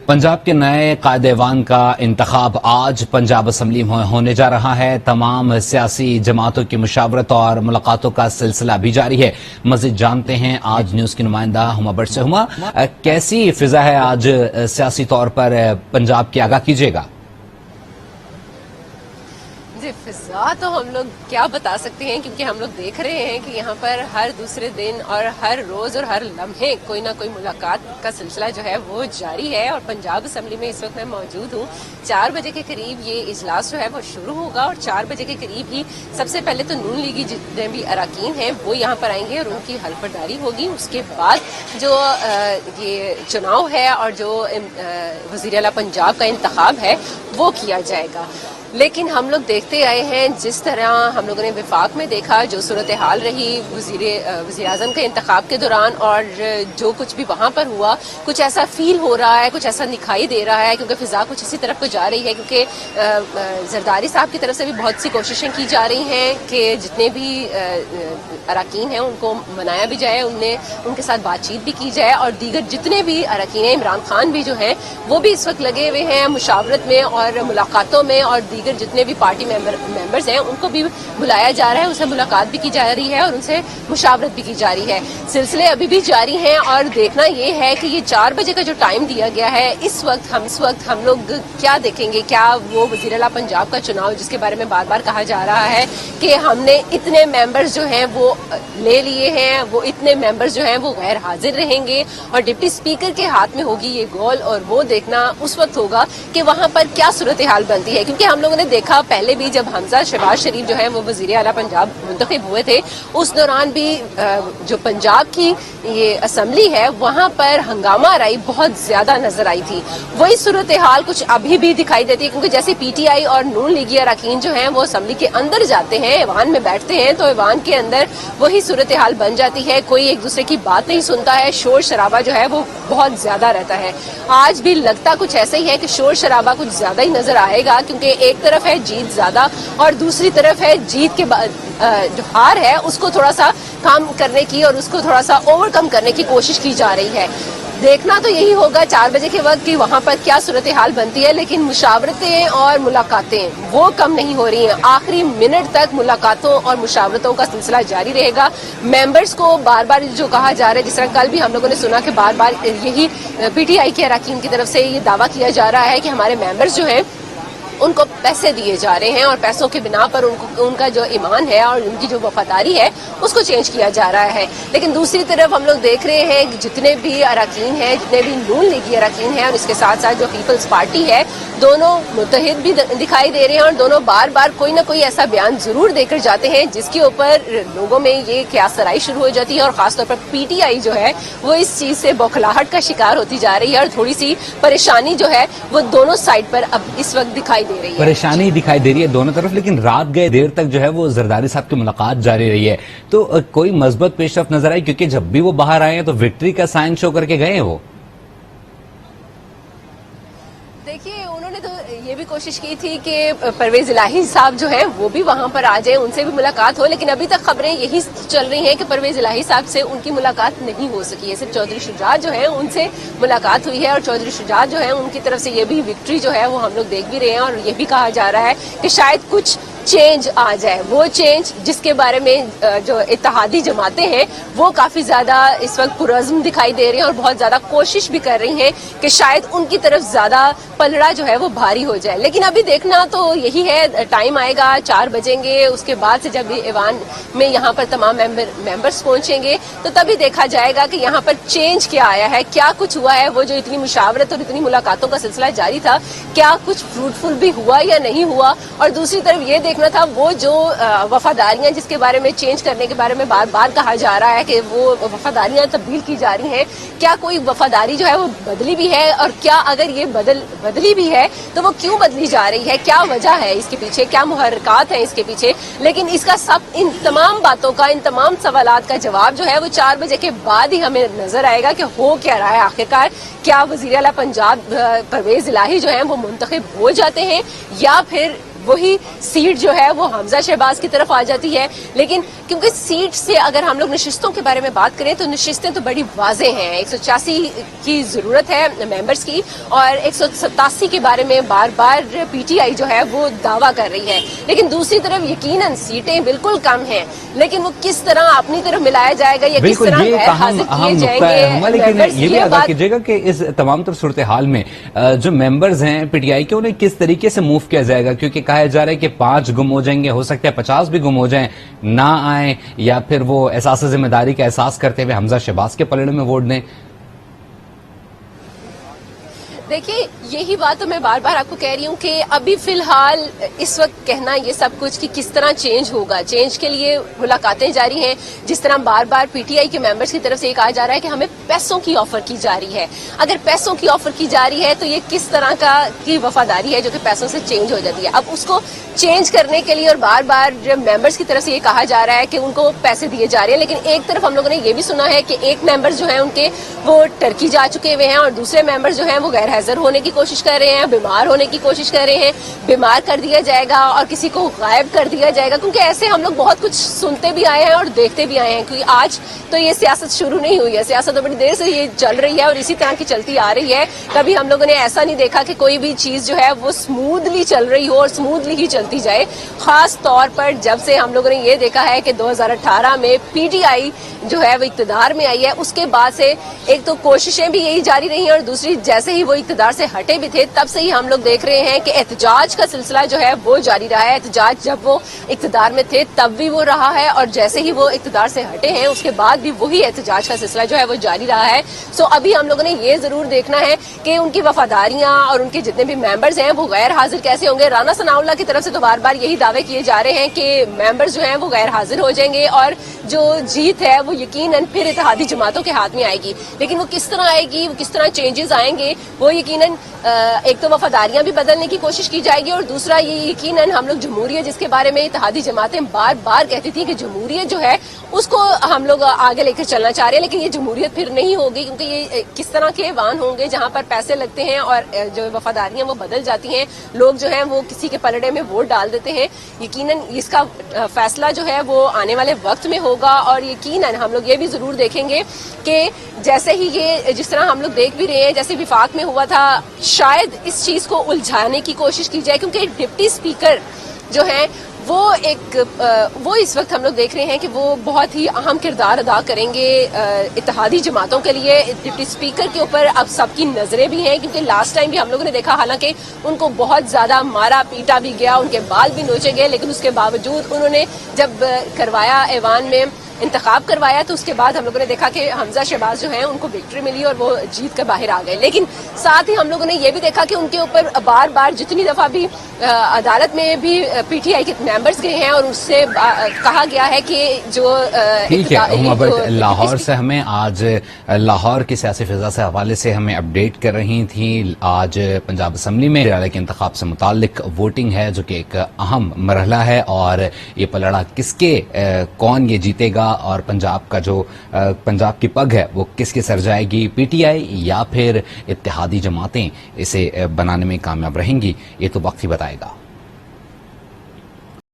पंजाब के नए कायदेवान का इंतखाब आज पंजाब असम्बली में होने जा रहा है। तमाम सियासी जमातों की मुशावरत और मुलाकातों का सिलसिला भी जारी है। मज़ीद जानते हैं आज न्यूज की नुमाइंदा हुमा बट से। हुमा, कैसी फिजा है आज सियासी तौर पर पंजाब की, आगाह कीजिएगा। जी, फिजा तो हम लोग क्या बता सकते हैं, क्योंकि हम लोग देख रहे हैं कि यहाँ पर हर दूसरे दिन और हर रोज और हर लम्हे कोई ना कोई मुलाकात का सिलसिला जो है वो जारी है। और पंजाब असम्बली में इस वक्त मैं मौजूद हूँ। 4 बजे के करीब ये इजलास जो है वो शुरू होगा और 4 बजे के करीब ही सबसे पहले तो नून लीगी जितने भी अरकान हैं वो यहाँ पर आएंगे और उनकी हल्फबर्दारी होगी। उसके बाद जो ये चुनाव है और जो वज़ीर आला पंजाब का इंतखाब है वो किया जाएगा। लेकिन हम लोग देखते आए हैं जिस तरह हम लोगों ने विफाक में देखा, जो सूरत हाल रही वज़ीर आज़म के इंतखाब के दौरान, और जो कुछ भी वहाँ पर हुआ, कुछ ऐसा फील हो रहा है, कुछ ऐसा दिखाई दे रहा है, क्योंकि फिजा कुछ इसी तरफ को जा रही है। क्योंकि जरदारी साहब की तरफ से भी बहुत सी कोशिशें की जा रही हैं कि जितने भी अरकान हैं उनको मनाया भी जाए, उनके साथ बातचीत भी की जाए, और दीगर जितने भी अरकान हैं, इमरान खान भी जो हैं वो भी इस वक्त लगे हुए हैं मुशावरत में और मुलाकातों में, और दीगर जितने भी पार्टी मेंबर्स हैं उनको भी बुलाया जा रहा है, उनसे मुलाकात भी की जा रही है और उनसे मुशावरत भी की जा रही है। सिलसिले अभी भी जारी हैं और देखना ये है कि ये 4 बजे का जो टाइम दिया गया है, इस वक्त हम लोग क्या देखेंगे। क्या वो वज़ीर आला पंजाब का चुनाव, जिसके बारे में बार बार कहा जा रहा है कि हमने इतने मेंबर्स जो हैं वो ले लिए हैं, वो इतने मेंबर्स जो हैं वो गैर हाजिर रहेंगे और डिप्टी स्पीकर के हाथ में होगी ये गोल, और वो देखना उस वक्त होगा कि वहां पर क्या सूरत हाल बनती है। क्योंकि हम लोगों ने देखा पहले भी जब हमजा शहबाज शरीफ जो है वो वज़ीर आला पंजाब मुंतखब हुए थे, उस दौरान भी जो पंजाब की ये असम्बली है वहां पर हंगामा आराई बहुत ज्यादा नजर आई थी। वही सूरत हाल कुछ अभी भी दिखाई देती है, क्योंकि जैसे पीटीआई और नून लीगी अरकान जो हैं वो असम्बली के अंदर जाते हैं, ऐवान में बैठते हैं, तो ऐवान के अंदर वही सूरत हाल बन जाती है। कोई एक दूसरे की बात नहीं सुनता है, शोर शराबा जो है वो बहुत ज्यादा रहता है। आज भी लगता कुछ ऐसा ही है कि शोर शराबा कुछ ज्यादा ही नजर आएगा, क्योंकि एक तरफ है जीत ज्यादा और दूसरी तरफ है जीत के बाद जो हार है उसको थोड़ा सा काम करने की और उसको थोड़ा सा ओवरकम करने की कोशिश की जा रही है। देखना तो यही होगा 4 बजे के वक्त कि वहां पर क्या सूरत हाल बनती है। लेकिन मुशावरतें और मुलाकातें वो कम नहीं हो रही हैं। आखिरी मिनट तक मुलाकातों और मुशावरतों का सिलसिला जारी रहेगा। मेंबर्स को बार बार जो कहा जा रहा है, जिस तरह कल भी हम लोगों ने सुना कि बार बार यही पीटीआई के अरकान की तरफ से ये दावा किया जा रहा है कि हमारे मेंबर्स जो हैं उनको पैसे दिए जा रहे हैं और पैसों के बिना पर उनका जो ईमान है और उनकी जो वफादारी है उसको चेंज किया जा रहा है। लेकिन दूसरी तरफ हम लोग देख रहे हैं कि जितने भी अरकान हैं, जितने भी नून लीगी अरकान हैं और इसके साथ साथ जो पीपल्स पार्टी है, दोनों मुत्तहिद भी दिखाई दे रहे हैं और दोनों बार बार कोई ना कोई ऐसा बयान जरूर देकर जाते हैं जिसके ऊपर लोगों में ये क़यासराई शुरू हो जाती है। और खासतौर पर पीटीआई जो है वो इस चीज से बौखलाहट का शिकार होती जा रही है और थोड़ी सी परेशानी जो है वो दोनों साइड पर अब इस वक्त दिखाई दे रही है। परेशानी दिखाई दे रही है दोनों तरफ, लेकिन रात गए देर तक जो है वो जरदारी साहब की मुलाकात जारी रही है। तो कोई मजबूत पेशरफ्त नजर आई, क्योंकि जब भी वो बाहर आए हैं तो विक्ट्री का साइन शो करके गए हैं वो। देखिए, उन्होंने तो ये भी कोशिश की थी कि परवेज इलाही साहब जो हैं वो भी वहां पर आ जाए, उनसे भी मुलाकात हो, लेकिन अभी तक खबरें यही चल रही हैं कि परवेज इलाही साहब से उनकी मुलाकात नहीं हो सकी है। सिर्फ चौधरी शुजात जो है उनसे मुलाकात हुई है और चौधरी शुजात जो है उनकी तरफ से ये भी विक्ट्री जो है वो हम लोग देख भी रहे हैं और ये भी कहा जा रहा है कि शायद कुछ चेंज आ जाए। वो चेंज जिसके बारे में जो इत्तेहादी जमातें हैं वो काफी ज्यादा इस वक्त पुरज़्म दिखाई दे रही हैं और बहुत ज्यादा कोशिश भी कर रही हैं कि शायद उनकी तरफ ज्यादा पलड़ा जो है वो भारी हो जाए। लेकिन अभी देखना तो यही है, टाइम आएगा, 4 बजेंगे, उसके बाद से जब ईवान में यहाँ पर तमाम मेंबर्स पहुंचेंगे तो तभी देखा जाएगा कि यहाँ पर चेंज क्या आया है, क्या कुछ हुआ है। वो जो इतनी मुशावरत और इतनी मुलाकातों का सिलसिला जारी था, क्या कुछ फ्रूटफुल भी हुआ या नहीं हुआ। और दूसरी तरफ ये देखना था वो जो वफादारियां जिसके बारे में चेंज करने के बारे में बार बार कहा जा रहा है कि वो वफादारियां तब्दील की जा रही हैं, क्या कोई वफादारी जो है वो बदली भी है, और क्या अगर ये बदली भी है तो वो क्यों बदली जा रही है, क्या वजह है इसके पीछे, क्या मुहर्रिकात है इसके पीछे। लेकिन इसका सब, इन तमाम बातों का, इन तमाम सवालात का जवाब जो है वो 4 बजे के बाद ही हमें नजर आएगा कि हो क्या रहा है आखिरकार। क्या वज़ीर आला पंजाब परवेज इलाही जो है वो मुंतखब हो जाते हैं या फिर وہی سیٹ جو ہے وہ حمزہ شہباز کی طرف آ جاتی ہے. لیکن کیونکہ سیٹ سے اگر ہم لوگ نشستوں کے بارے میں بات کریں تو نشستیں تو بڑی واضح ہیں. 186 کی ضرورت ہے ممبرز کی اور 187 کے بارے میں بار بار پی ٹی آئی جو ہے وہ دعویٰ کر رہی ہے. لیکن دوسری طرف یقیناً سیٹیں بالکل کم ہیں, لیکن وہ کس طرح اپنی طرف ملایا جائے گا یا کس طرح غیر حاضر کیے جائیں گے. لیکن یہ بھی ادا کیجیے گا کہ اس تمام تر صورتحال میں جو ممبرز ہیں پی ٹی آئی کے انہیں کس طریقے سے موو کیا جائے گا, کیونکہ کہا جا رہا ہے کہ 5 گم ہو جائیں گے, ہو سکتا ہے 50 بھی گم ہو جائیں, نہ آئیں, یا پھر وہ احساس ذمہ داری کا احساس کرتے ہوئے حمزہ شہباز کے پلڑے میں ووٹ دیں. دیکھیے یہی بات تو میں بار بار آپ کو کہہ رہی ہوں کہ ابھی فی الحال اس وقت کہنا یہ سب کچھ کہ کس طرح چینج ہوگا, چینج کے لیے ملاقاتیں جاری ہیں. جس طرح بار بار پی ٹی آئی کے ممبرز کی طرف سے یہ کہا جا رہا ہے کہ ہمیں پیسوں کی آفر کی جا رہی ہے. اگر پیسوں کی آفر کی جا رہی ہے تو یہ کس طرح کی وفاداری ہے جو کہ پیسوں سے چینج ہو جاتی ہے. اب اس کو چینج کرنے کے لیے اور بار بار ممبرز کی طرف سے یہ کہا جا رہا ہے کہ ان کو پیسے دیے جا رہے ہیں, لیکن ایک طرف ہم لوگوں نے یہ بھی سنا ہے کہ ایک ممبرز جو ہیں ان کے وہ ٹرکی جا چکے ہوئے ہیں اور دوسرے ممبرز جو ہیں وہ غیر حاضر ہونے کی کوشش کر رہے ہیں, بیمار ہونے کی کوشش کر رہے ہیں. بیمار کر دیا جائے گا اور کسی کو غائب کر دیا جائے گا, کیونکہ ایسے ہم لوگ بہت کچھ سنتے بھی آئے ہیں اور دیکھتے بھی آئے ہیں. کیونکہ آج تو یہ سیاست شروع نہیں ہوئی ہے, سیاست تو بڑی دیر سے یہ چل رہی ہے اور اسی طرح کی چلتی آ رہی ہے. کبھی ہم لوگوں نے ایسا نہیں دیکھا کہ کوئی بھی چیز جو ہے وہ اسموتھلی چل رہی ہو اور اسموتھلی ہی چلتی جائے. خاص طور پر جب سے ہم لوگوں نے یہ دیکھا ہے کہ 2018 میں پی ٹی آئی جو ہے وہ اقتدار میں آئی ہے, اس کے بعد سے ایک تو کوششیں بھی یہی جاری رہی ہیں اور دوسری جیسے ہی وہ اقتدار سے ہٹے بھی تھے تب سے ہی ہم لوگ دیکھ رہے ہیں کہ احتجاج کا سلسلہ جو ہے وہ جاری رہا ہے. احتجاج جب وہ اقتدار میں تھے تب بھی وہ رہا ہے اور جیسے ہی وہ اقتدار سے ہٹے ہیں اس کے بعد بھی وہی احتجاج کا سلسلہ جو ہے وہ جاری رہا ہے. سو ابھی ہم لوگوں نے یہ ضرور دیکھنا ہے کہ ان کی وفاداریاں اور ان کے جتنے بھی ممبرز ہیں وہ غیر حاضر کیسے ہوں گے. رانا ثناء اللہ کی طرف سے تو بار بار یہی دعوے کیے جا رہے ہیں کہ ممبرز جو ہیں وہ غیر حاضر ہو جائیں گے اور جو جیت ہے وہ یقیناً پھر اتحادی جماعتوں کے ہاتھ میں آئے گی. لیکن وہ کس طرح آئے گی, وہ کس طرح چینجز آئیں گے, وہ یقیناً ایک تو وفاداریاں بھی بدلنے کی کوشش کی جائے گی اور دوسرا یہ یقیناً ہم لوگ جمہوریت جس کے بارے میں اتحادی جماعتیں بار بار کہتی تھیں کہ جمہوریت جو ہے اس کو ہم لوگ آگے لے کر چلنا چاہ رہے ہیں, لیکن یہ جمہوریت پھر نہیں ہوگی کیونکہ یہ کس طرح کے ایوان ہوں گے جہاں پر پیسے لگتے ہیں اور جو وفاداریاں وہ بدل جاتی ہیں, لوگ جو ہیں وہ کسی کے پلڑے میں ووٹ ڈال دیتے ہیں. یقیناً اس کا فیصلہ جو ہے وہ آنے والے وقت میں ہوگا اور یقیناً ہم لوگ یہ بھی ضرور دیکھیں گے کہ جیسے ہی یہ جس طرح ہم لوگ دیکھ بھی رہے ہیں جیسے وفاق میں ہوا تھا, شاید اس چیز کو الجھانے کی کوشش کی جائے کیونکہ ڈپٹی اسپیکر جو ہیں وہ اس وقت ہم لوگ دیکھ رہے ہیں کہ وہ بہت ہی اہم کردار ادا کریں گے اتحادی جماعتوں کے لیے. ڈپٹی اسپیکر کے اوپر اب سب کی نظریں بھی ہیں کیونکہ لاسٹ ٹائم بھی ہم لوگوں نے دیکھا حالانکہ ان کو بہت زیادہ مارا پیٹا بھی گیا, ان کے بال بھی نوچے گئے, لیکن اس کے باوجود انہوں نے جب کروایا ایوان میں انتخاب کروایا تو اس کے بعد ہم لوگوں نے دیکھا کہ حمزہ شہباز جو ہیں ان کو وکٹری ملی اور وہ جیت کر باہر آ گئے. لیکن ساتھ ہی ہم لوگوں نے یہ بھی دیکھا کہ ان کے اوپر بار بار جتنی دفعہ بھی عدالت میں بھی پی ٹی آئی کے ممبرز گئے ہیں اور اس سے کہا گیا ہے کہ جو ٹھیک ہے لاہور سے ہمیں آج لاہور کی سیاسی فضا سے حوالے سے ہمیں اپڈیٹ کر رہی تھیں. آج پنجاب اسمبلی میں ریاست کے انتخاب سے متعلق ووٹنگ ہے جو کہ ایک اہم مرحلہ ہے اور یہ پلڑا کس کے کون یہ جیتے گا اور پنجاب کی پگ ہے وہ کس کے سر جائے گی, پی ٹی آئی یا پھر اتحادی جماعتیں اسے بنانے میں کامیاب رہیں گی, یہ تو وقت ہی بتائے گا.